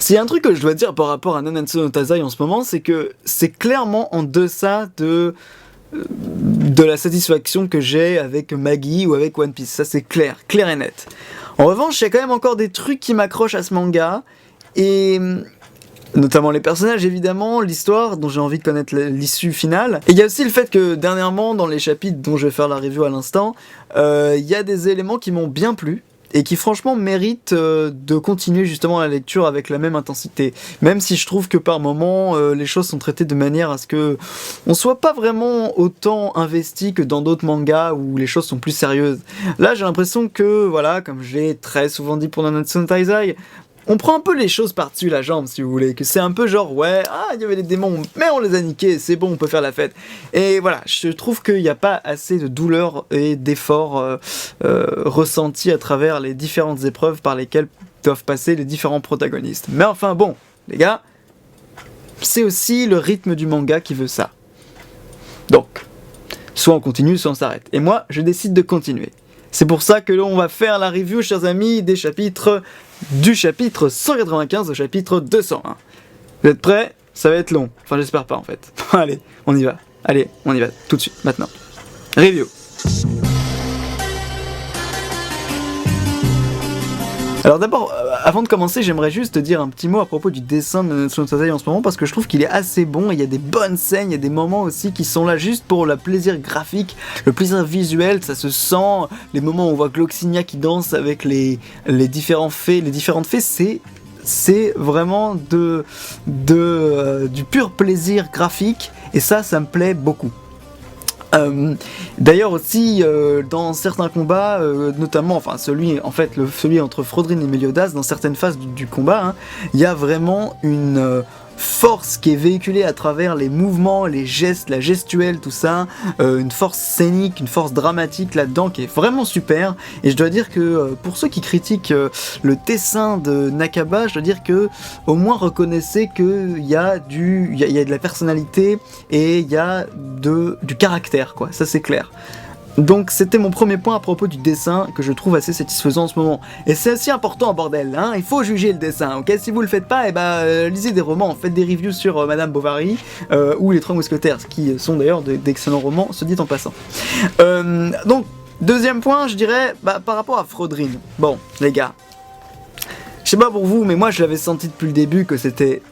S'il y a un truc que je dois dire par rapport à Nanatsu no Taizai en ce moment, c'est que c'est clairement en deçà de la satisfaction que j'ai avec Maggie ou avec One Piece. Ça c'est clair et net. En revanche, il y a quand même encore des trucs qui m'accrochent à ce manga, et notamment les personnages évidemment, l'histoire dont j'ai envie de connaître l'issue finale. Et il y a aussi le fait que dernièrement, dans les chapitres dont je vais faire la review à l'instant, il y a des éléments qui m'ont bien plu, et qui franchement méritent de continuer justement la lecture avec la même intensité. Même si je trouve que par moments, les choses sont traitées de manière à ce que on soit pas vraiment autant investi que dans d'autres mangas où les choses sont plus sérieuses. Là, j'ai l'impression que, voilà, comme je l'ai très souvent dit pour Nanatsu no Taizai, on prend un peu les choses par-dessus la jambe, si vous voulez, que c'est un peu genre, ouais, il y avait des démons, mais on les a niqués, c'est bon, on peut faire la fête. Et voilà, je trouve qu'il n'y a pas assez de douleur et d'efforts ressentis à travers les différentes épreuves par lesquelles doivent passer les différents protagonistes. Mais enfin bon, les gars, c'est aussi le rythme du manga qui veut ça. Donc, soit on continue, soit on s'arrête. Et moi, je décide de continuer. C'est pour ça que l'on va faire la review, chers amis, du chapitre 195 au chapitre 201. Vous êtes prêts? Ça va être long. Enfin, j'espère pas en fait. Allez, on y va. Allez, on y va tout de suite, maintenant. Review. Alors d'abord, avant de commencer, j'aimerais juste te dire un petit mot à propos du dessin de Nanatsu no Taizai en ce moment, parce que je trouve qu'il est assez bon, et il y a des bonnes scènes, il y a des moments aussi qui sont là juste pour le plaisir graphique, le plaisir visuel, ça se sent, les moments où on voit Gloxinia qui danse avec les différentes fées, c'est vraiment du pur plaisir graphique, et ça me plaît beaucoup. D'ailleurs aussi dans certains combats, notamment celui entre Frodrin et Meliodas, dans certaines phases du combat, il y a vraiment une force qui est véhiculée à travers les mouvements, les gestes, la gestuelle, tout ça, une force scénique, une force dramatique là-dedans qui est vraiment super. Et je dois dire que pour ceux qui critiquent le dessin de Nakaba, je dois dire que au moins reconnaissez qu'il y a de la personnalité et il y a du caractère, quoi. Ça c'est clair. Donc c'était mon premier point à propos du dessin que je trouve assez satisfaisant en ce moment. Et c'est aussi important, bordel, hein, il faut juger le dessin, ok? Si vous le faites pas, lisez des romans, faites des reviews sur Madame Bovary ou Les Trois Mousquetaires, qui sont d'ailleurs d'excellents romans, se dit en passant. Donc, deuxième point, je dirais, par rapport à Frodrin. Bon, les gars, je sais pas pour vous, mais moi je l'avais senti depuis le début que c'était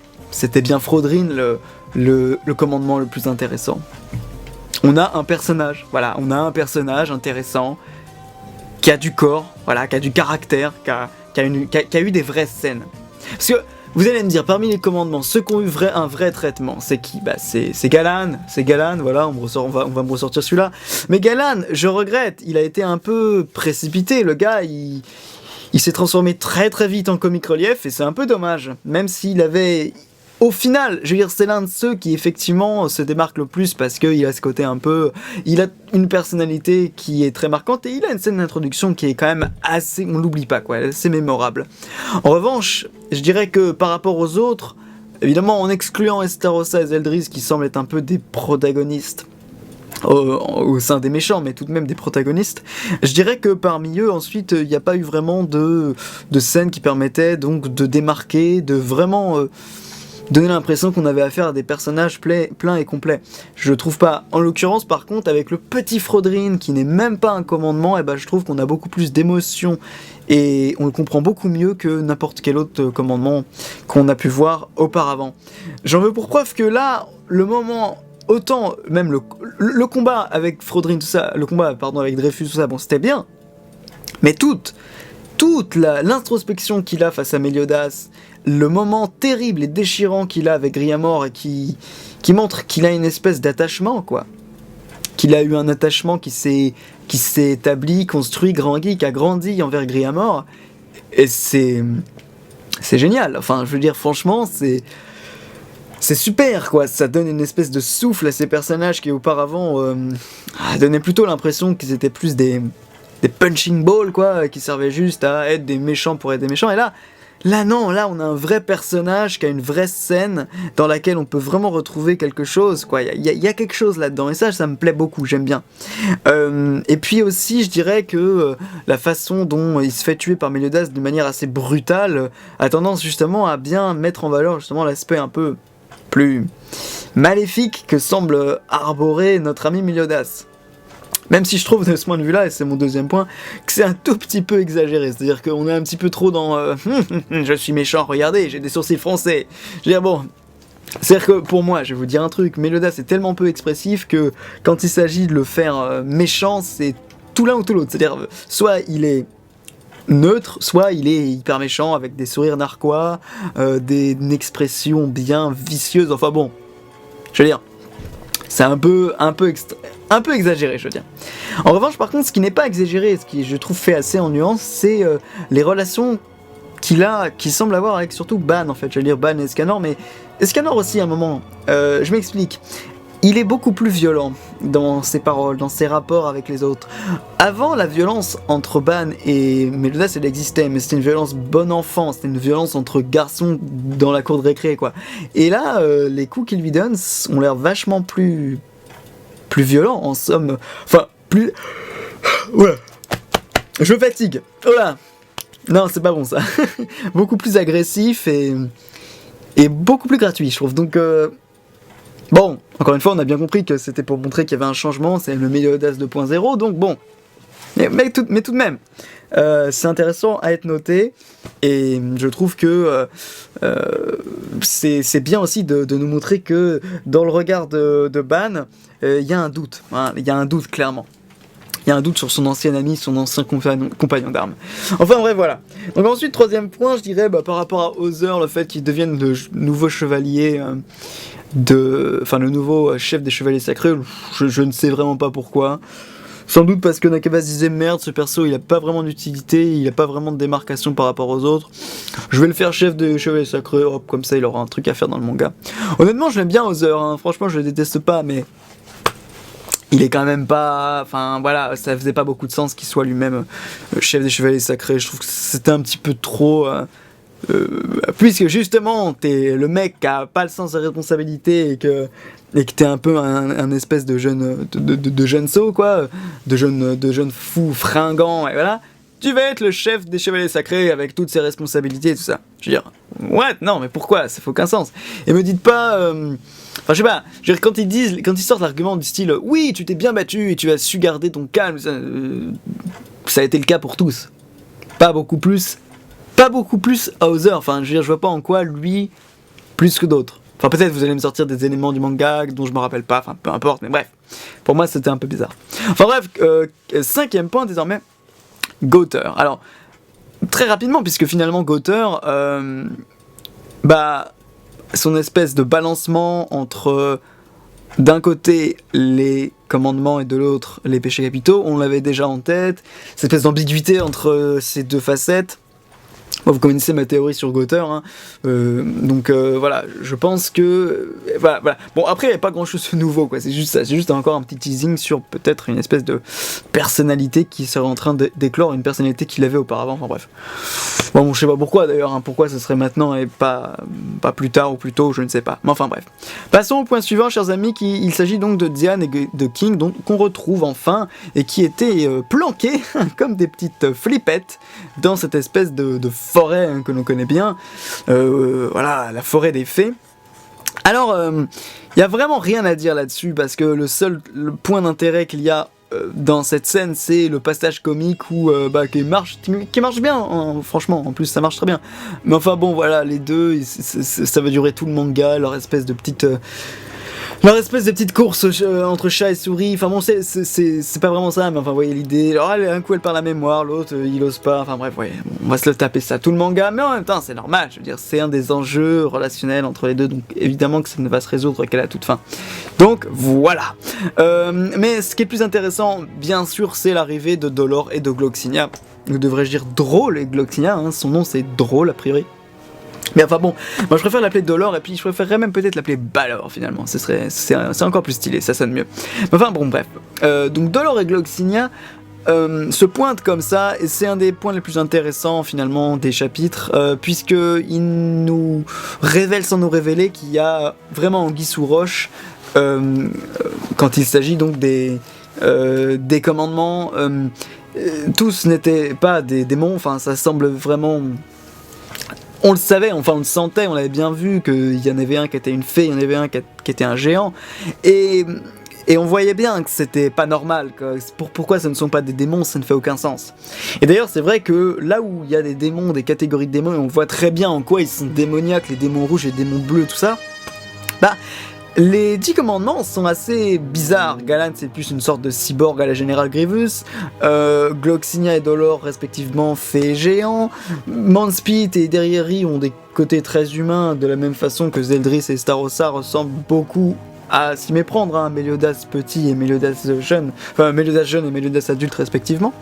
bien Frodrin le commandement le plus intéressant. On a un personnage intéressant, qui a du corps, voilà, qui a du caractère, qui a eu des vraies scènes. Parce que, vous allez me dire, parmi les commandements, ceux qui ont eu un vrai traitement, c'est qui? C'est Galan, voilà, on va me ressortir celui-là. Mais Galan, je regrette, il a été un peu précipité, le gars, il s'est transformé très très vite en comic relief, et c'est un peu dommage, même s'il avait... Au final, je veux dire, c'est l'un de ceux qui effectivement se démarque le plus parce qu'il a ce côté un peu... Il a une personnalité qui est très marquante et il a une scène d'introduction qui est quand même assez... On l'oublie pas, quoi, c'est mémorable. En revanche, je dirais que par rapport aux autres, évidemment en excluant Estarossa et Zeldris qui semblent être un peu des protagonistes au sein des méchants, mais tout de même des protagonistes, je dirais que parmi eux, ensuite, il n'y a pas eu vraiment de scènes qui permettaient donc de démarquer, de vraiment... donner l'impression qu'on avait affaire à des personnages pleins et complets. Je trouve pas. En l'occurrence, par contre, avec le petit Frodrin, qui n'est même pas un commandement, je trouve qu'on a beaucoup plus d'émotions et on le comprend beaucoup mieux que n'importe quel autre commandement qu'on a pu voir auparavant. J'en veux pour preuve que là, le moment... Autant, même le combat avec Frodrin, tout ça, avec Dreyfus, tout ça, bon, c'était bien, mais toute l'introspection qu'il a face à Meliodas, le moment terrible et déchirant qu'il a avec Griamor et qui montre qu'il a une espèce d'attachement, quoi. Qu'il a eu un attachement qui s'est établi, construit, qui a grandi envers Griamor. Et c'est génial. Enfin, je veux dire, franchement, c'est super, quoi. Ça donne une espèce de souffle à ces personnages qui auparavant donnaient plutôt l'impression qu'ils étaient plus des punching balls, quoi, qui servaient juste à être des méchants pour être des méchants. Et là, Là non, là on a un vrai personnage qui a une vraie scène dans laquelle on peut vraiment retrouver quelque chose, quoi. Il y a quelque chose là-dedans, et ça me plaît beaucoup, j'aime bien. Et puis aussi, je dirais que la façon dont il se fait tuer par Meliodas de manière assez brutale a tendance justement à bien mettre en valeur justement l'aspect un peu plus maléfique que semble arborer notre ami Meliodas. Même si je trouve de ce point de vue-là, et c'est mon deuxième point, que c'est un tout petit peu exagéré. C'est-à-dire qu'on est un petit peu trop dans je suis méchant, regardez, j'ai des sourcils froncés. Je veux dire, bon. C'est-à-dire que pour moi, je vais vous dire un truc, Meliodas est tellement peu expressif que quand il s'agit de le faire méchant, c'est tout l'un ou tout l'autre. C'est-à-dire, soit il est neutre, soit il est hyper méchant avec des sourires narquois, une expression bien vicieuse. Enfin bon, je veux dire. C'est un peu exagéré, je veux dire. En revanche, par contre, ce qui n'est pas exagéré, ce qui je trouve fait assez en nuance, c'est les relations qu'il semble avoir avec surtout Ban, en fait. Je veux dire Ban et Escanor, mais Escanor aussi à un moment. Je m'explique. Il est beaucoup plus violent dans ses paroles, dans ses rapports avec les autres. Avant, la violence entre Ban et Meliodas, elle existait, mais c'était une violence bon enfant, c'était une violence entre garçons dans la cour de récré, quoi. Et là, les coups qu'il lui donne ont l'air vachement plus violents, en somme. Enfin, plus... Ouais. Je me fatigue. Oh là. Non, c'est pas bon, ça. Beaucoup plus agressif et beaucoup plus gratuit, je trouve. Donc... Bon, encore une fois, on a bien compris que c'était pour montrer qu'il y avait un changement, c'est le Meliodas 2.0, donc bon. Mais tout de même, c'est intéressant à être noté, et je trouve que c'est bien aussi de nous montrer que dans le regard de Ban, il y a un doute, hein, il y a un doute clairement. Il y a un doute sur son ancien ami, son ancien compagnon d'armes. Enfin bref, voilà. Donc ensuite, troisième point, je dirais, par rapport à Hauser, le fait qu'il devienne le nouveau chevalier... le nouveau chef des chevaliers sacrés, je ne sais vraiment pas pourquoi. Sans doute parce que Nakaba se disait merde, ce perso il a pas vraiment d'utilité, il a pas vraiment de démarcation par rapport aux autres. Je vais le faire chef des chevaliers sacrés, hop, comme ça il aura un truc à faire dans le manga. Honnêtement, je l'aime bien Hauser, hein. Franchement je le déteste pas, mais il est quand même pas. Enfin voilà, ça faisait pas beaucoup de sens qu'il soit lui-même chef des chevaliers sacrés. Je trouve que c'était un petit peu trop. Puisque justement t'es le mec qui a pas le sens de responsabilité et que t'es un peu un espèce de jeune de jeune sot, quoi, de jeune fou fringant, et voilà, tu vas être le chef des chevaliers sacrés avec toutes ses responsabilités et tout ça. Je veux dire, what? Non, mais pourquoi? Ça fait aucun sens. Et me dites pas enfin je sais pas, je veux dire, quand ils sortent l'argument du style oui tu t'es bien battu et tu as su garder ton calme, ça a été le cas pour tous, pas beaucoup plus Hauser, enfin je veux dire, je vois pas en quoi lui plus que d'autres. Enfin peut-être vous allez me sortir des éléments du manga dont je me rappelle pas, enfin peu importe, mais bref. Pour moi c'était un peu bizarre. Enfin bref, cinquième point désormais, Gowther. Alors, très rapidement, puisque finalement Gowther, son espèce de balancement entre d'un côté les commandements et de l'autre les péchés capitaux, on l'avait déjà en tête, cette espèce d'ambiguïté entre ces deux facettes. Bon, vous connaissez ma théorie sur Gowther, hein. Donc voilà, je pense que voilà. Bon, après il n'y a pas grand chose de nouveau, quoi. C'est juste ça, c'est juste encore un petit teasing sur peut-être une espèce de personnalité qui serait en train d'éclore, une personnalité qu'il avait auparavant. Enfin bref. Bon, je sais pas pourquoi d'ailleurs, hein. Pourquoi ce serait maintenant et pas plus tard ou plus tôt, je ne sais pas. Mais enfin bref. Passons au point suivant, chers amis, il s'agit donc de Diane et de King, qu'on retrouve enfin et qui étaient planqués comme des petites flippettes dans cette espèce de forêt, hein, que l'on connaît bien, voilà, la forêt des fées. Alors, il y a vraiment rien à dire là-dessus, parce que le point d'intérêt qu'il y a dans cette scène, c'est le passage comique qui marche bien, hein, franchement, en plus ça marche très bien. Mais enfin bon, voilà, les deux, ça va durer tout le manga, leur espèce de petite course entre chat et souris. Enfin bon, c'est pas vraiment ça, mais enfin, vous voyez l'idée. Alors, un coup elle perd la mémoire, l'autre il ose pas. Enfin bref, ouais, on va se le taper ça tout le manga, mais en même temps c'est normal. Je veux dire, c'est un des enjeux relationnels entre les deux, donc évidemment que ça ne va se résoudre qu'à la toute fin. Donc voilà. Mais ce qui est plus intéressant, bien sûr, c'est l'arrivée de Dolor et de Gloxinia. Ou devrais-je dire Drôle et Gloxinia, hein, son nom c'est Drôle a priori. Mais enfin bon, moi je préfère l'appeler Dolor, et puis je préférerais même peut-être l'appeler Balor finalement, c'est encore plus stylé, ça sonne mieux. Mais enfin bon, bref. Donc Dolor et Gloxinia se pointe comme ça, et c'est un des points les plus intéressants finalement des chapitres, puisqu'il nous révèle sans nous révéler qu'il y a vraiment anguille sous roche quand il s'agit donc des commandements. Tous n'étaient pas des démons, enfin ça semble vraiment... On le savait, enfin on le sentait, on l'avait bien vu qu'il y en avait un qui était une fée, il y en avait un qui était un géant, et on voyait bien que c'était pas normal, pourquoi ce ne sont pas des démons, ça ne fait aucun sens. Et d'ailleurs c'est vrai que là où il y a des démons, des catégories de démons, et on voit très bien en quoi ils sont démoniaques, les démons rouges et les démons bleus, tout ça, bah... Les 10 commandements sont assez bizarres. Galan c'est plus une sorte de cyborg à la Générale Grievous, Gloxinia et Dolor respectivement fées et géants, Manspit et Derrieri ont des côtés très humains de la même façon que Zeldris et Starossa ressemblent beaucoup à s'y méprendre, hein, Meliodas petit et Meliodas jeune, enfin Meliodas jeune et Meliodas adulte respectivement,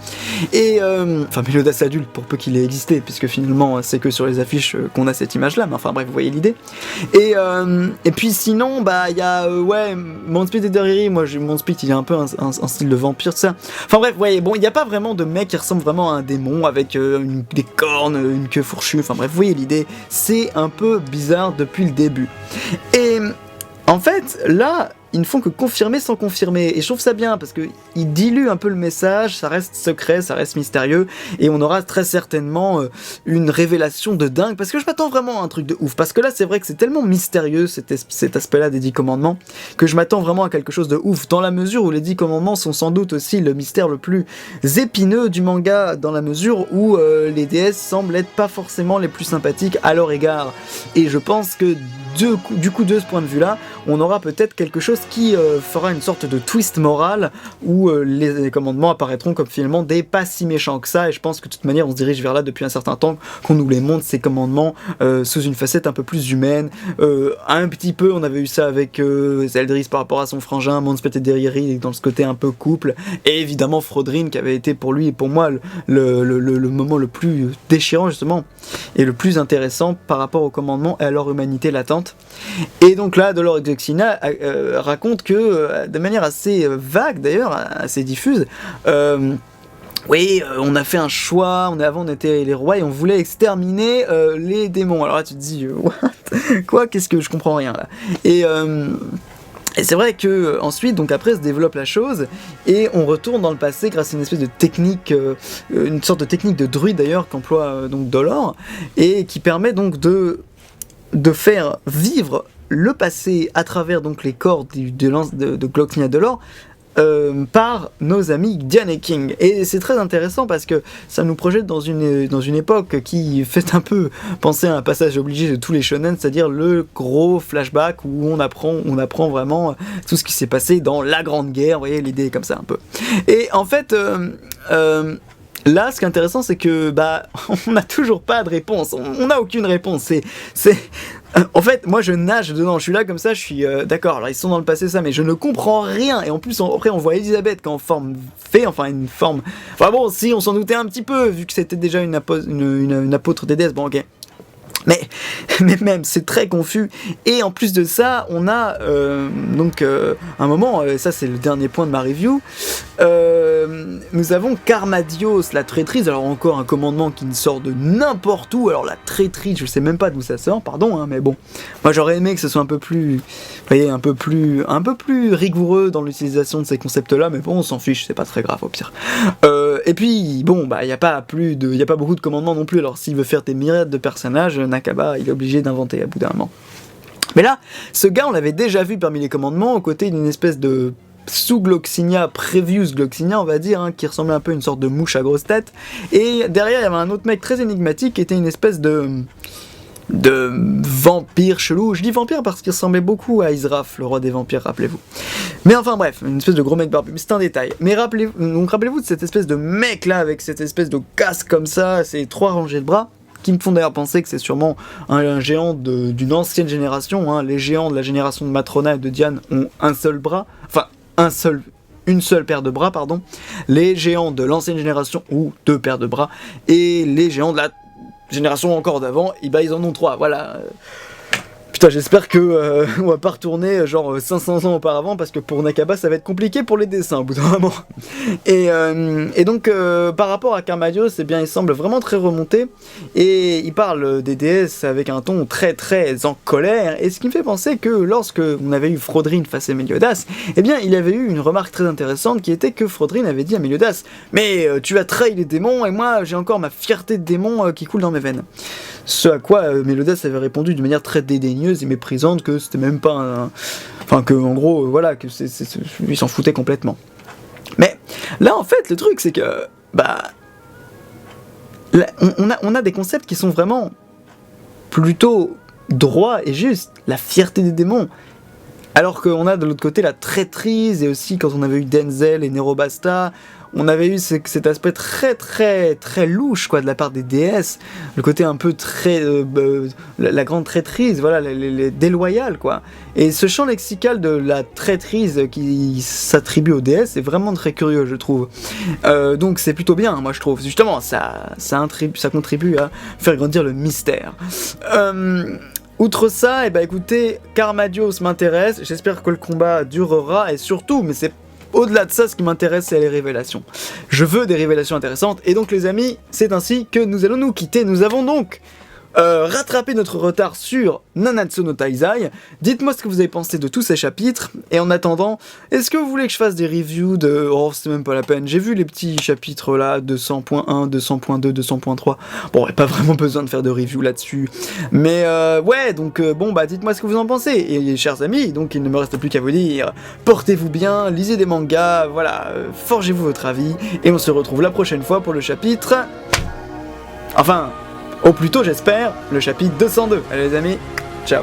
et enfin Meliodas adulte pour peu qu'il ait existé, puisque finalement c'est que sur les affiches qu'on a cette image là, mais enfin bref vous voyez l'idée, et puis sinon bah il y a ouais Manspit et Derrieri, moi Manspit il a un peu un style de vampire tout ça, enfin bref vous voyez, bon il n'y a pas vraiment de mec qui ressemble vraiment à un démon avec des cornes, une queue fourchue, enfin bref vous voyez l'idée, c'est un peu bizarre depuis le début, et en fait, là, ils ne font que confirmer sans confirmer, et je trouve ça bien, parce qu'ils diluent un peu le message, ça reste secret, ça reste mystérieux, et on aura très certainement une révélation de dingue, parce que je m'attends vraiment à un truc de ouf, parce que là c'est vrai que c'est tellement mystérieux cet aspect-là des 10 commandements, que je m'attends vraiment à quelque chose de ouf, dans la mesure où les 10 commandements sont sans doute aussi le mystère le plus épineux du manga, dans la mesure où les déesses semblent être pas forcément les plus sympathiques à leur égard, et je pense que du coup de ce point de vue-là, on aura peut-être quelque chose qui fera une sorte de twist moral où les commandements apparaîtront comme finalement des pas si méchants que ça, et je pense que de toute manière on se dirige vers là depuis un certain temps, qu'on nous les montre ces commandements sous une facette un peu plus humaine, un petit peu on avait eu ça avec Zeldris par rapport à son frangin, Manspit et Derrieri dans ce côté un peu couple, et évidemment Frodrin qui avait été pour lui et pour moi le moment le plus déchirant justement, et le plus intéressant par rapport au commandement et à leur humanité latente. Et donc là, Dolor et Gloxinia raconte que, de manière assez vague d'ailleurs, assez diffuse, oui, on a fait un choix, on était les rois et on voulait exterminer les démons. Alors là tu te dis, what ? Quoi ? Qu'est-ce que je comprends rien là ? Et c'est vrai que ensuite, donc après, se développe la chose et on retourne dans le passé grâce à une espèce de technique, une sorte de technique de druide d'ailleurs qu'emploie donc Dolor, et qui permet donc de faire vivre le passé à travers donc les corps de Gloxinia Dolor par nos amis Diane et King. Et c'est très intéressant parce que ça nous projette dans une époque qui fait un peu penser à un passage obligé de tous les shonen, c'est-à-dire le gros flashback où on apprend vraiment tout ce qui s'est passé dans la Grande Guerre, vous voyez l'idée est comme ça un peu. Et en fait... là, ce qui est intéressant, c'est que on n'a toujours pas de réponse. On n'a aucune réponse. En fait, moi, je nage dedans. Je suis là comme ça. Je suis d'accord. Alors, ils sont dans le passé, ça, mais je ne comprends rien. Et en plus, après, on voit Elisabeth qui en forme une forme. Enfin bon, si, on s'en doutait un petit peu vu que c'était déjà une apôtre des déesses. Bon, ok. Mais même, c'est très confus. Et en plus de ça, on a un moment, ça c'est le dernier point de ma review, nous avons Karmadios, la traîtrise. Alors encore un commandement qui sort de n'importe où. Alors la traîtrise, je sais même pas d'où ça sort, pardon, hein, mais bon. Moi j'aurais aimé que ce soit un peu plus, vous voyez, un peu plus rigoureux dans l'utilisation de ces concepts-là, mais bon, on s'en fiche, c'est pas très grave au pire. Et puis, bon, il y a pas beaucoup de commandements non plus. Alors s'il veut faire des myriades de personnages, Nakaba, il est obligé d'inventer à bout d'un moment. Mais là, ce gars, on l'avait déjà vu parmi les commandements, aux côtés d'une espèce de sous-Gloxinia, previous Gloxinia, on va dire, hein, qui ressemblait un peu à une sorte de mouche à grosse tête. Et derrière, il y avait un autre mec très énigmatique qui était une espèce de vampire chelou. Je dis vampire parce qu'il ressemblait beaucoup à Israf, le roi des vampires, rappelez-vous. Mais enfin bref, une espèce de gros mec barbu, mais c'est un détail. Mais rappelez-vous de cette espèce de mec là, avec cette espèce de casque comme ça, ces 3 rangées de bras, qui me font d'ailleurs penser que c'est sûrement un géant d'une ancienne génération, hein. Les géants de la génération de Matrona et de Diane ont un seul bras, enfin une seule paire de bras, pardon. Les géants de l'ancienne génération ont 2 paires de bras, et les géants de la génération encore d'avant, ils en ont 3, voilà. Putain, j'espère que on va pas retourner genre 500 ans auparavant, parce que pour Nakaba ça va être compliqué pour les dessins au bout d'un moment. Et donc par rapport à Carmadios, eh bien il semble vraiment très remonté, et il parle des déesses avec un ton très très en colère, et ce qui me fait penser que lorsque on avait eu Frodrine face à Méliodas, eh bien il avait eu une remarque très intéressante qui était que Frodrine avait dit à Méliodas: mais tu as trahi les démons, et moi j'ai encore ma fierté de démon qui coule dans mes veines. Ce à quoi Méliodas avait répondu d'une manière très dédaigneuse et méprisante que c'était même pas un... Enfin que en gros voilà, que lui s'en foutait complètement. Mais là en fait le truc c'est que bah là, on a des concepts qui sont vraiment plutôt droits et justes. La fierté des démons. Alors qu'on a de l'autre côté la traîtrise, et aussi quand on avait eu Denzel et Nerobasta, on avait eu cet aspect très très très louche quoi de la part des déesses, le côté un peu très la grande traîtrise, voilà, les déloyales quoi. Et ce champ lexical de la traîtrise qui s'attribue aux déesses est vraiment très curieux, je trouve. Donc c'est plutôt bien, moi je trouve. Justement, ça contribue à faire grandir le mystère. Outre ça, écoutez, Carmadios m'intéresse, j'espère que le combat durera, et surtout, mais c'est au-delà de ça, ce qui m'intéresse, c'est les révélations. Je veux des révélations intéressantes, et donc les amis, c'est ainsi que nous allons nous quitter. Nous avons donc rattraper notre retard sur Nanatsu no Taizai. Dites-moi ce que vous avez pensé de tous ces chapitres, et en attendant, est-ce que vous voulez que je fasse des reviews de... Oh, c'était même pas la peine, j'ai vu les petits chapitres là, 200.1, 200.2, 200.3, bon, pas vraiment besoin de faire de review là-dessus, mais ouais, donc bon, bah dites-moi ce que vous en pensez, et chers amis, donc il ne me reste plus qu'à vous dire, portez-vous bien, lisez des mangas, voilà, forgez-vous votre avis, et on se retrouve la prochaine fois pour le chapitre... Enfin... Au plus tôt, j'espère, le chapitre 202. Allez les amis, ciao.